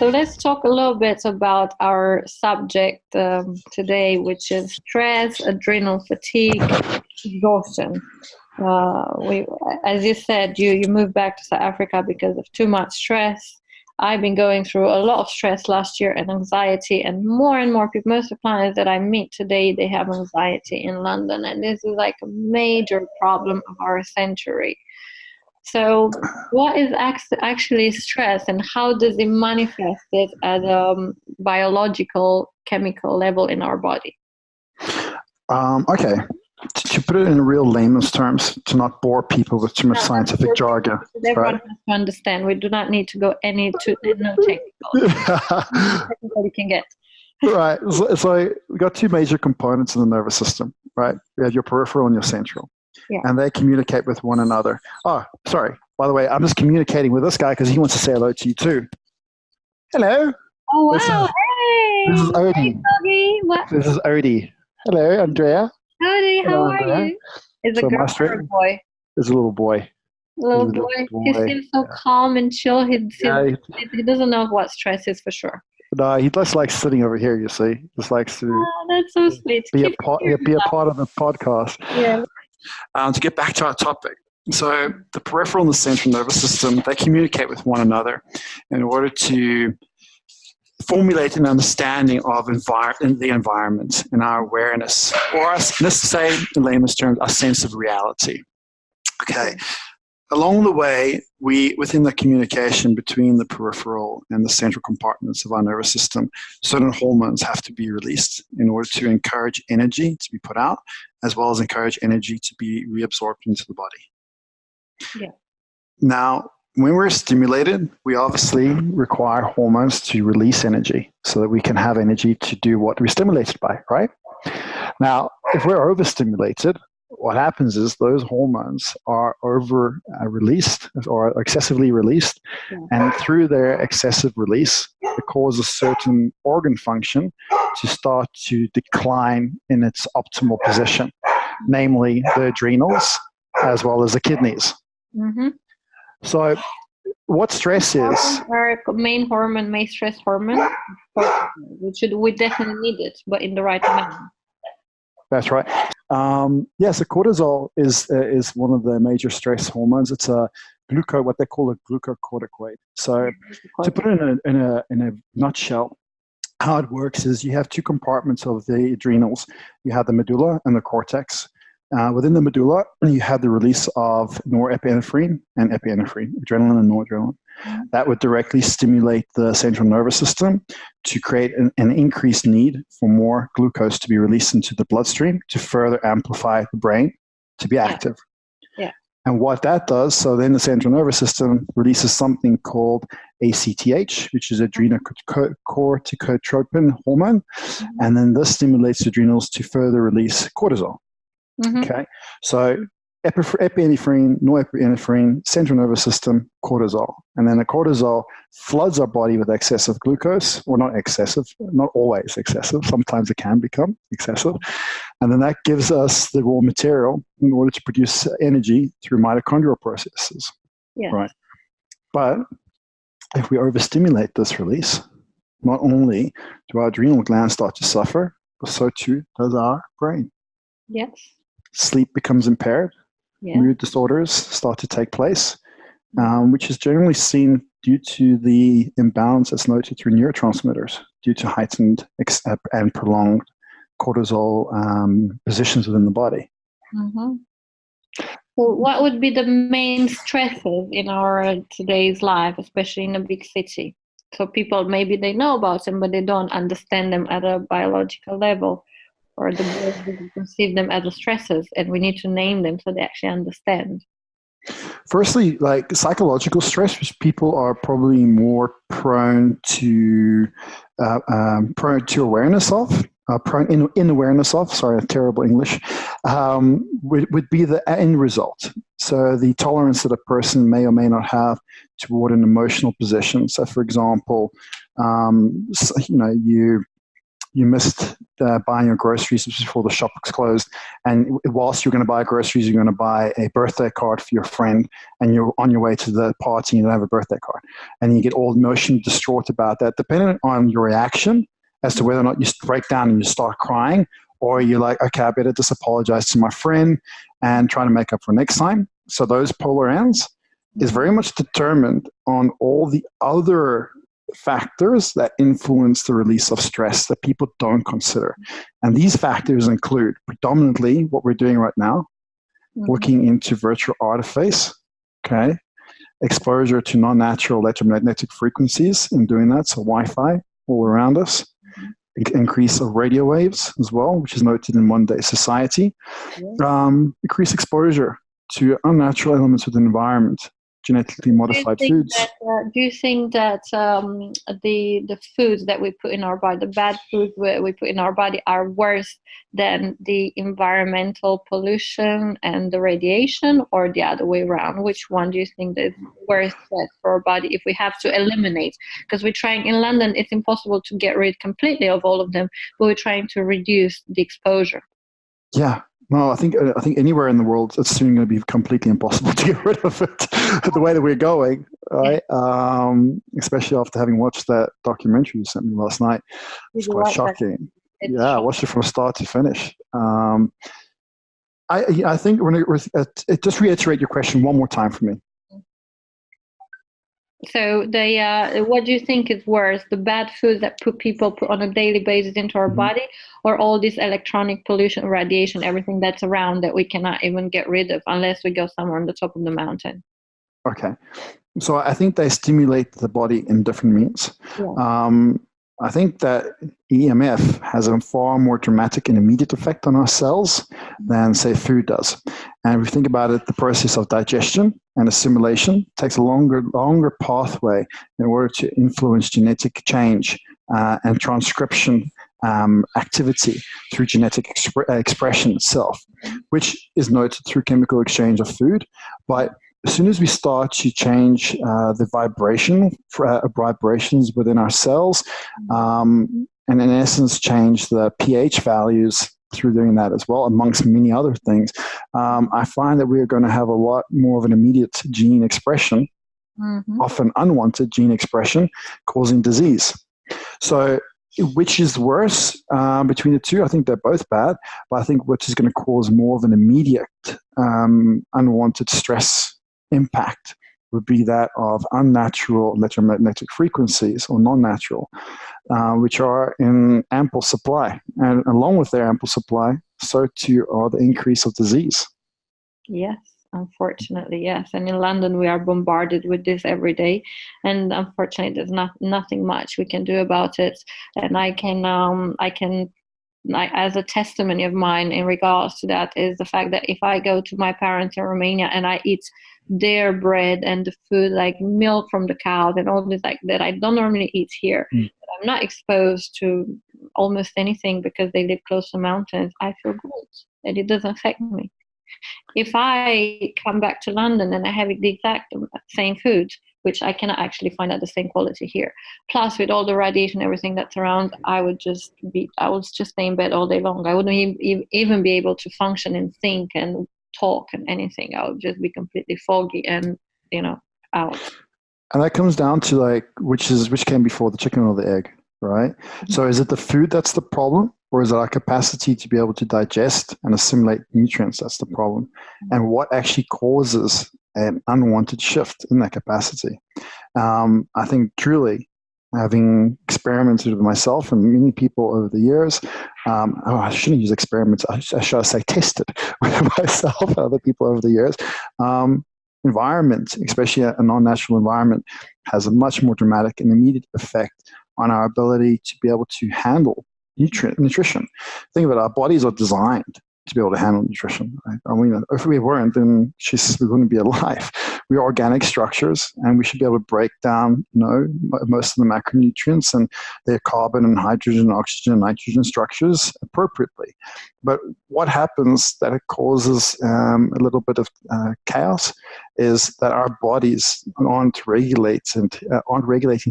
So let's talk a little bit about our subject today, which is stress, adrenal fatigue, exhaustion. As you said, you moved back to South Africa because of too much stress. I've been going through a lot of stress last year and anxiety, and more people, most of the clients that I meet today, they have anxiety in London, and this is like a major problem of our century. So what is actually stress, and how does it manifest it at a biological, chemical level in our body? Okay. To put it in real layman's terms, to not bore people with too much scientific jargon. Everyone has to understand. We do not need to go no technical. Everybody can get. Right. So we've got two major components in the nervous system, right? We have your peripheral and your central. Yeah. And they communicate with one another. Oh, sorry. By the way, I'm just communicating with this guy because he wants to say hello to you too. Hello. Oh, wow. Hey. This is Odie. Hey, this is Odie. Hello, Andreea. Howdy, how are you? Is a girl or a boy? It's a little boy. Little boy. He seems so calm and chill. He doesn't know what stress is for sure. No, he just likes sitting over here, you see. Just likes to that's so sweet. Be a part of the podcast. Yeah. To get back to our topic. So the peripheral and the central nervous system, they communicate with one another in order to formulate an understanding of the environment and our awareness, or let's say in layman's terms, our sense of reality. Okay. Along the way, within the communication between the peripheral and the central compartments of our nervous system, certain hormones have to be released in order to encourage energy to be put out, as well as encourage energy to be reabsorbed into the body. Yeah. Now, when we're stimulated, we obviously require hormones to release energy so that we can have energy to do what we're stimulated by, right? Now, if we're overstimulated, what happens is those hormones are released or excessively released, and through their excessive release, it causes certain organ function to start to decline in its optimal position, namely the adrenals as well as the kidneys. Mm-hmm. So what stress is? Our main stress hormone, we definitely need it, but in the right amount. That's right. So cortisol is one of the major stress hormones. It's a what they call a glucocorticoid. So to put it in a nutshell, how it works is you have two compartments of the adrenals. You have the medulla and the cortex. Within the medulla, you have the release of norepinephrine and epinephrine, adrenaline and noradrenaline. That would directly stimulate the central nervous system to create an increased need for more glucose to be released into the bloodstream to further amplify the brain to be active. Yeah. And what that does, so then the central nervous system releases something called ACTH, which is adrenocorticotropin hormone. And then this stimulates the adrenals to further release cortisol. Mm-hmm. Okay, so epinephrine, norepinephrine, central nervous system, cortisol. And then the cortisol floods our body with excessive glucose, or not excessive, not always excessive. Sometimes it can become excessive. And then that gives us the raw material in order to produce energy through mitochondrial processes. Yeah. Right. But if we overstimulate this release, not only do our adrenal glands start to suffer, but so too does our brain. Yes. Sleep becomes impaired. Yeah. Mood disorders start to take place, which is generally seen due to the imbalance that's noted through neurotransmitters due to heightened and prolonged cortisol positions within the body. Mm-hmm. Well, what would be the main stresses in our today's life, especially in a big city? So people, maybe they know about them, but they don't understand them at a biological level, or the brain perceive them as stresses, and we need to name them so they actually understand. Firstly, like psychological stress, which people are probably more prone to awareness of, in awareness of. Sorry, terrible English. Would be the end result. So the tolerance that a person may or may not have toward an emotional position. So, for example, you missed buying your groceries before the shop was closed, and whilst you're going to buy groceries, you're going to buy a birthday card for your friend, and you're on your way to the party and you don't have a birthday card, and you get all emotionally distraught about that. Depending on your reaction as to whether or not you break down and you start crying, or you're like, okay, I better just apologize to my friend and try to make up for next time. So those polar ends is very much determined on all the other factors that influence the release of stress that people don't consider. And these factors include predominantly what we're doing right now, looking into virtual artiface, okay, exposure to non-natural electromagnetic frequencies in doing that, so Wi-Fi all around us, increase of radio waves as well, which is noted in one day society, increase exposure to unnatural elements of the environment, genetically modified foods. Do you think that the foods that we put in our body, the bad foods we put in our body, are worse than the environmental pollution and the radiation, or the other way around? Which one do you think is worse for our body if we have to eliminate? Because we're trying in London, it's impossible to get rid completely of all of them, but we're trying to reduce the exposure. Yeah. No, I think anywhere in the world, it's soon going to be completely impossible to get rid of it the way that we're going, right? Especially after having watched that documentary you sent me last night. It's quite shocking. I watched it from start to finish. I think just reiterate your question one more time for me. So what do you think is worse, the bad food that people put on a daily basis into our body, or all this electronic pollution, radiation, everything that's around that we cannot even get rid of unless we go somewhere on the top of the mountain? Okay. So I think they stimulate the body in different means. Yeah. I think that EMF has a far more dramatic and immediate effect on our cells than, say, food does. And if you think about it, the process of digestion and assimilation takes a longer pathway in order to influence genetic change and transcription activity through genetic expression itself, which is noted through chemical exchange of food. But as soon as we start to change the vibrations within our cells, and in essence change the pH values through doing that as well, amongst many other things, I find that we are going to have a lot more of an immediate gene expression, often unwanted gene expression, causing disease. So which is worse between the two? I think they're both bad, but I think which is going to cause more of an immediate unwanted stress impact would be that of unnatural electromagnetic frequencies, or non-natural, which are in ample supply. And along with their ample supply, so too are the increase of disease. Yes, unfortunately, yes. And in London, we are bombarded with this every day. And unfortunately, there's nothing much we can do about it. And I can, as a testimony of mine in regards to that, is the fact that if I go to my parents in Romania and I eat their bread and the food like milk from the cows and all this like that I don't normally eat here, I'm not exposed to almost anything because they live close to mountains, I feel good and it doesn't affect me. If I come back to London and I have the exact same food, which I cannot actually find at the same quality here, plus with all the radiation, everything that's around, I would just stay in bed all day long. I wouldn't even be able to function and think and talk and anything. I would just be completely foggy and, out. And that comes down to like, which came before, the chicken or the egg, right? So is it the food that's the problem? Or is it our capacity to be able to digest and assimilate nutrients that's the problem? And what actually causes an unwanted shift in that capacity? I think truly, having experimented with myself and many people over the years, I shouldn't use experiments, I should say tested with myself and other people over the years. Environment, especially a non-natural environment, has a much more dramatic and immediate effect on our ability to be able to handle nutrition. Think about it, our bodies are designed to be able to handle nutrition. Right? I mean, if we weren't, then we wouldn't be alive. We are organic structures, and we should be able to break down, most of the macronutrients and their carbon and hydrogen, oxygen, and nitrogen structures appropriately. But what happens that it causes a little bit of chaos is that our bodies aren't regulating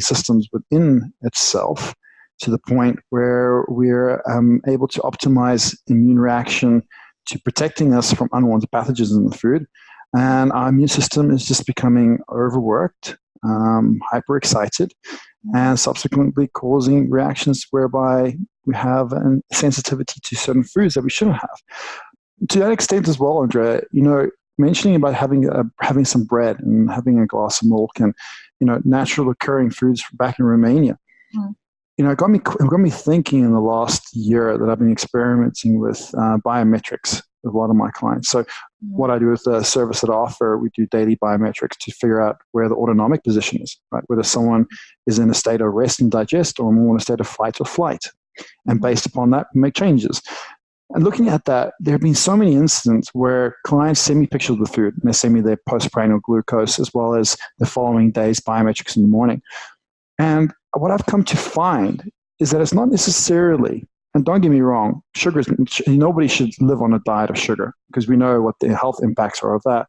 systems within itself to the point where we're able to optimize immune reaction to protecting us from unwanted pathogens in the food. And our immune system is just becoming overworked, hyperexcited, and subsequently causing reactions whereby we have a sensitivity to certain foods that we shouldn't have. To that extent as well, Andreea, mentioning about having some bread and having a glass of milk and natural occurring foods back in Romania, it got me thinking in the last year that I've been experimenting with biometrics with a lot of my clients. So what I do with the service that I offer, we do daily biometrics to figure out where the autonomic position is, right? Whether someone is in a state of rest and digest or more in a state of fight or flight. And based upon that, we make changes. And looking at that, there have been so many incidents where clients send me pictures of the food, and they send me their postprandial glucose as well as the following day's biometrics in the morning. And what I've come to find is that it's not necessarily, and don't get me wrong, nobody should live on a diet of sugar because we know what the health impacts are of that.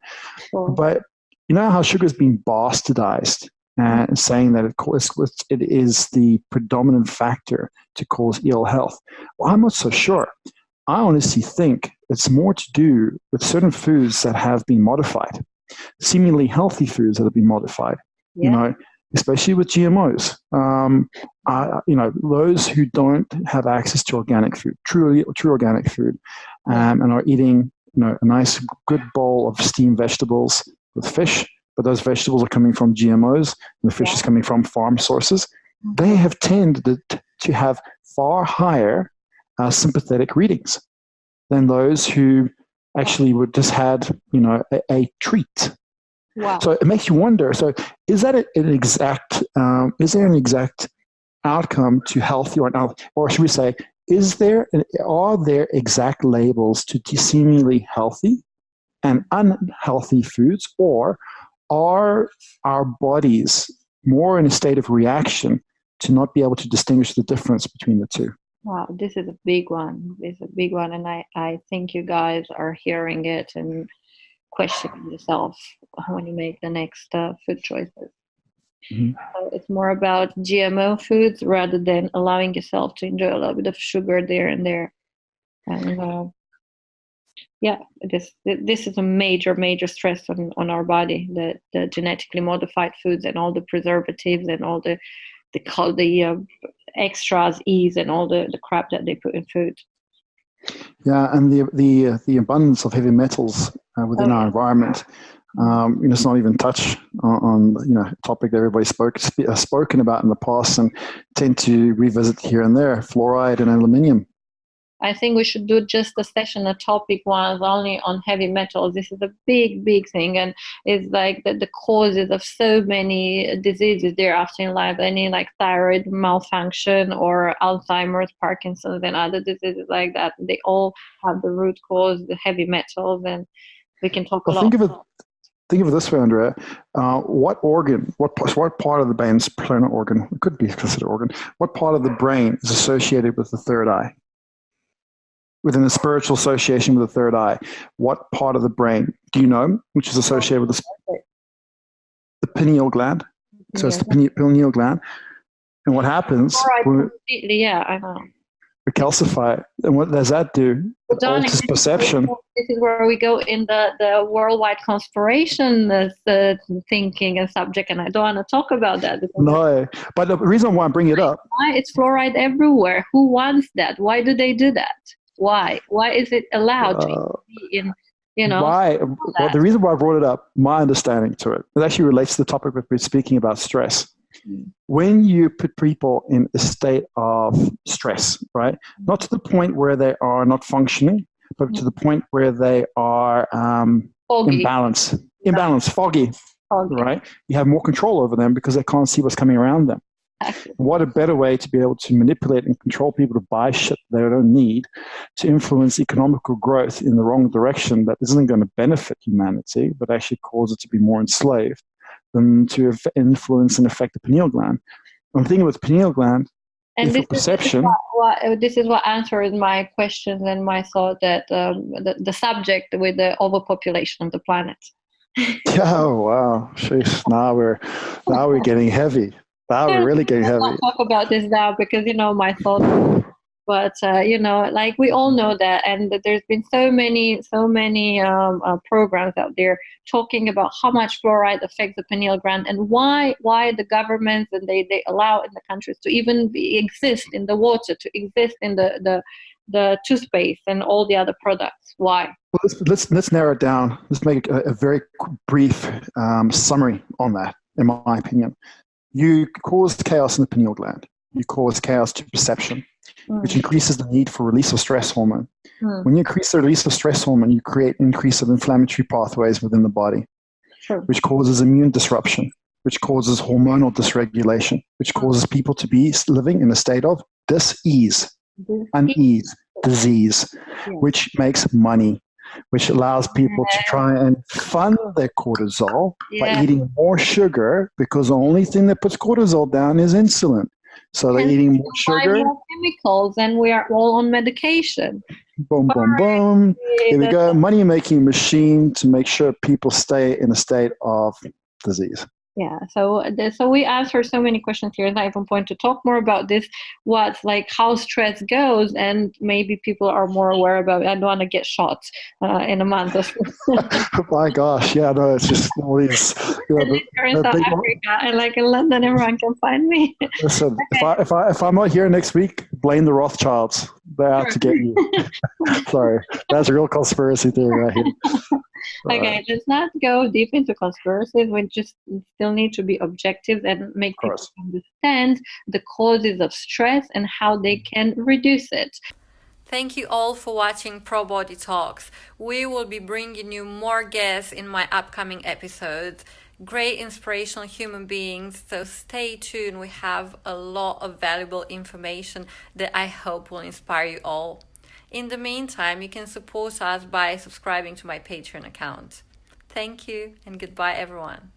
Sure. But you know how sugar is being bastardized and saying that it is the predominant factor to cause ill health. Well, I'm not so sure. I honestly think it's more to do with certain foods that have been modified, seemingly healthy foods that have been modified, especially with GMOs. Those who don't have access to organic food, true organic food, and are eating, a nice good bowl of steamed vegetables with fish, but those vegetables are coming from GMOs, and the fish is coming from farm sources. They have tended to have far higher sympathetic readings than those who actually would just had, a treat. Wow. So it makes you wonder. So is that is there an exact outcome to healthy or unhealthy, or should we say, are there exact labels to seemingly healthy and unhealthy foods, or are our bodies more in a state of reaction to not be able to distinguish the difference between the two? Wow, this is a big one. And I think you guys are hearing it and questioning yourself when you make the next food choices. So it's more about GMO foods rather than allowing yourself to enjoy a little bit of sugar there and there. And this is a major stress on our body, the genetically modified foods and all the preservatives and all the extras, and all the crap that they put in food. Yeah, and the abundance of heavy metals within our environment. It's not even touch on a topic that everybody's spoken about in the past and tend to revisit here and there: fluoride and aluminium. I think we should do just a session, a topic one only on heavy metals. This is a big thing, and it's like the causes of so many diseases thereafter in life. Any like thyroid malfunction or Alzheimer's, Parkinson's, and other diseases like that. They all have the root cause, the heavy metals, and we can talk a lot. Think of it this way, Andreea. What part of the brain's planar organ, it could be considered organ, what part of the brain is associated with the third eye? Within the spiritual association with the third eye, what part of the brain do you know, which is associated with the pineal gland? So it's the pineal gland. And what happens? I know. We calcify. And what does that do? It alters perception. This is where we go in the worldwide conspiration thinking and subject, and I don't want to talk about that. No, but the reason why I'm bringing it up. Why it's fluoride everywhere? Who wants that? Why do they do that? Why is it allowed to be in, Why? Well, the reason why I brought it up, my understanding to it actually relates to the topic we're speaking about, stress. When you put people in a state of stress, right? Not to the point where they are not functioning, but to the point where they are imbalanced, foggy, right? You have more control over them because they can't see what's coming around them. What a better way to be able to manipulate and control people to buy shit they don't need, to influence economical growth in the wrong direction that isn't going to benefit humanity, but actually cause it to be more enslaved, than to influence and affect the pineal gland. I'm thinking with the pineal gland, and this perception. This is what answers my questions and my thought that the subject with the overpopulation of the planet. Oh wow! Jeez, now we're getting heavy. Now we're really getting Let's heavy. not talk about this now because my thoughts. But like we all know that, and that there's been so many programs out there talking about how much fluoride affects the pineal gland, and why the governments and they allow in the countries to even exist in the water, to exist in the toothpaste and all the other products. Why? Well, let's narrow it down. Let's make a very brief summary on that. In my opinion, you cause chaos in the pineal gland. You cause chaos to perception, which increases the need for release of stress hormone. When you increase the release of stress hormone, you create an increase of inflammatory pathways within the body, which causes immune disruption, which causes hormonal dysregulation, which causes people to be living in a state of dis-ease, unease, disease, which makes money, which allows people to try and fund their cortisol by eating more sugar, because the only thing that puts cortisol down is insulin. So they're eating more sugar. More chemicals, and we are all on medication. Boom, boom, boom. Here we go. Money-making machine to make sure people stay in a state of disease. Yeah, so we answered so many questions here, and I even point to talk more about this, how stress goes, and maybe people are more aware about it. I don't want to get shot in a month or so. My gosh, yeah, no, it's just all these. In South Africa, and in London, everyone can find me. Listen, okay. if I'm not here next week, blame the Rothschilds. They're out to get you. Sorry, that's a real conspiracy theory right here. Okay, let's not go deep into conspiracies. We just still need to be objective and make people understand the causes of stress and how they can reduce it. Thank you all for watching ProBody Talks. We will be bringing you more guests in my upcoming episodes. Great inspirational human beings, so stay tuned. We have a lot of valuable information that I hope will inspire you all. In the meantime, you can support us by subscribing to my Patreon account. Thank you, and goodbye, everyone.